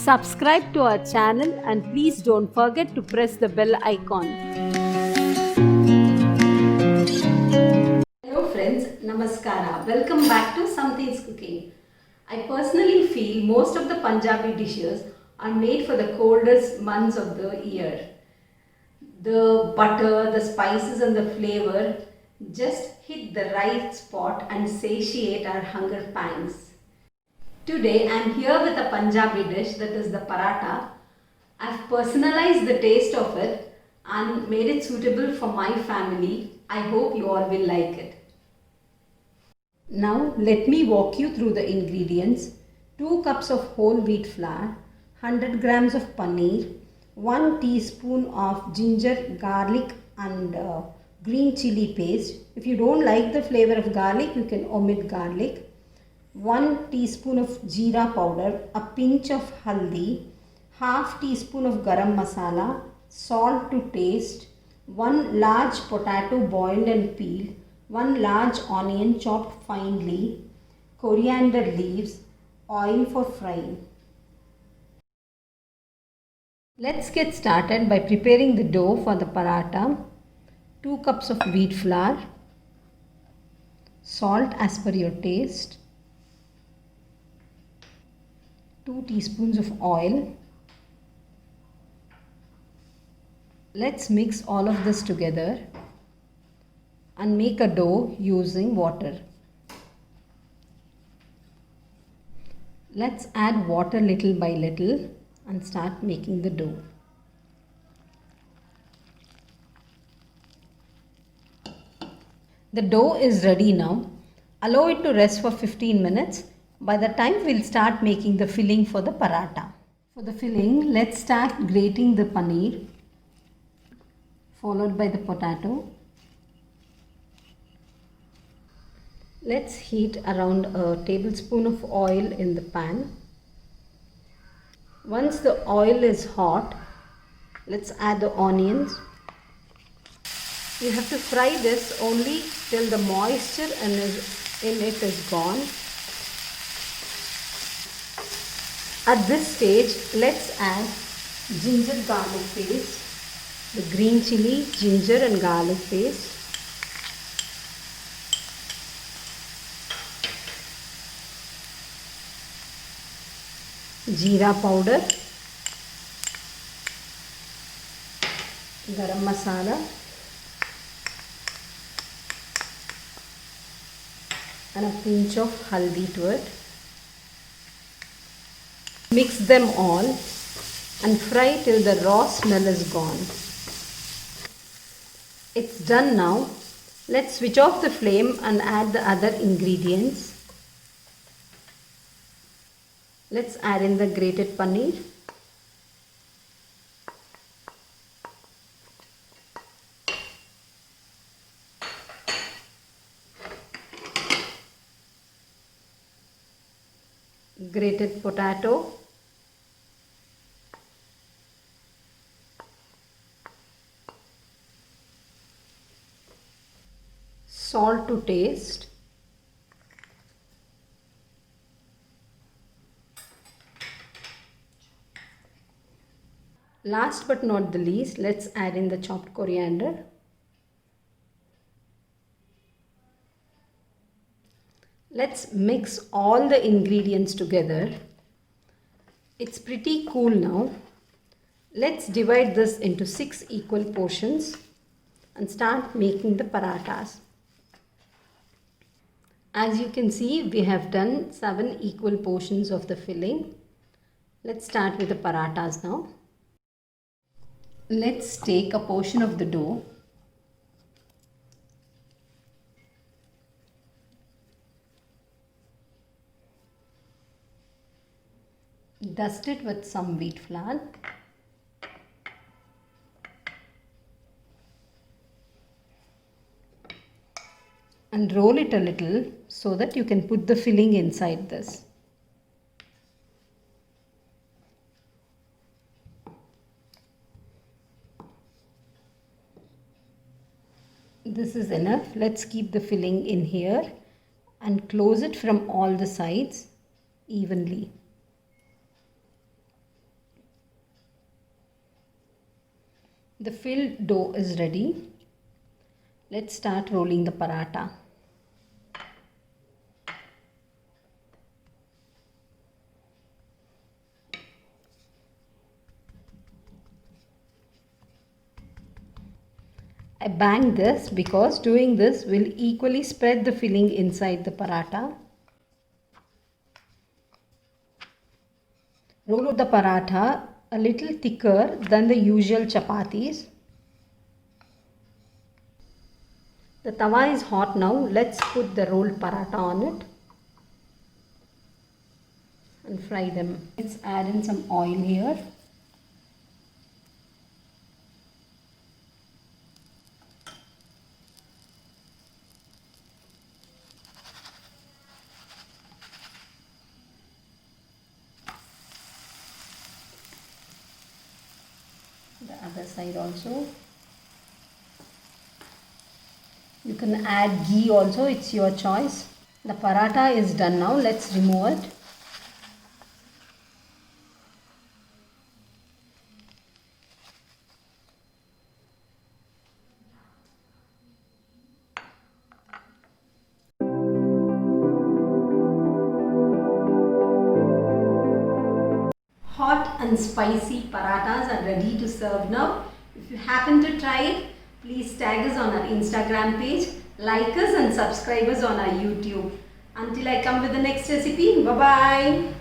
Subscribe to our channel and please don't forget to press the bell icon. Hello friends, Namaskara. Welcome back to Something's Cooking. I personally feel most of the Punjabi dishes are made for the coldest months of the year. The butter, the spices and the flavor just hit the right spot and satiate our hunger pangs. Today I am here with a Punjabi dish, that is the paratha. I've personalized the taste of it and made it suitable for my family. I hope you all will like it. Now let me walk you through the ingredients. 2 cups of whole wheat flour, 100 grams of paneer, 1 teaspoon of ginger, garlic and green chili paste. If you don't like the flavor of garlic, you can omit garlic. 1 teaspoon of jeera powder, a pinch of haldi, half teaspoon of garam masala, salt to taste, 1 large potato boiled and peeled, 1 large onion chopped finely, coriander leaves, oil for frying. Let's get started by preparing the dough for the paratha. 2 cups of wheat flour, salt as per your taste, 2 teaspoons of oil. Let's mix all of this together and make a dough using water. Let's add water little by little and start making the dough. The dough is ready now. Allow it to rest for 15 minutes. By the time we'll start making the filling for the paratha. For the filling, let's start grating the paneer, followed by the potato. Let's heat around a tablespoon of oil in the pan. Once the oil is hot, let's add the onions. You have to fry this only till the moisture in it is gone. At this stage, let's add ginger garlic paste, the green chili, ginger and garlic paste. Jeera powder, garam masala and a pinch of haldi to it. Mix them all and fry till the raw smell is gone. It's done now. Let's switch off the flame and add the other ingredients. Let's add in the grated paneer. Grated potato. Salt to taste. Last but not the least, let's add in the chopped coriander. Let's mix all the ingredients together. It's pretty cool now. Let's divide this into 6 equal portions and start making the parathas. As you can see, we have done 7 equal portions of the filling. Let's start with the parathas now. Let's take a portion of the dough. Dust it with some wheat flour. And roll it a little so that you can put the filling inside this. This is enough. Let's keep the filling in here and close it from all the sides evenly. The filled dough is ready. Let's start rolling the paratha. I bang this because doing this will equally spread the filling inside the paratha. Roll out the paratha a little thicker than the usual chapatis. The tawa is hot now. Let's put the rolled paratha on it and fry them. Let's add in some oil here. The other side also. You can add ghee also, it's your choice. The paratha is done now. Let's remove it. Hot and spicy parathas are ready to serve now. If you happen to try it, please tag us on our Instagram page, like us and subscribe us on our YouTube. Until I come with the next recipe, bye-bye.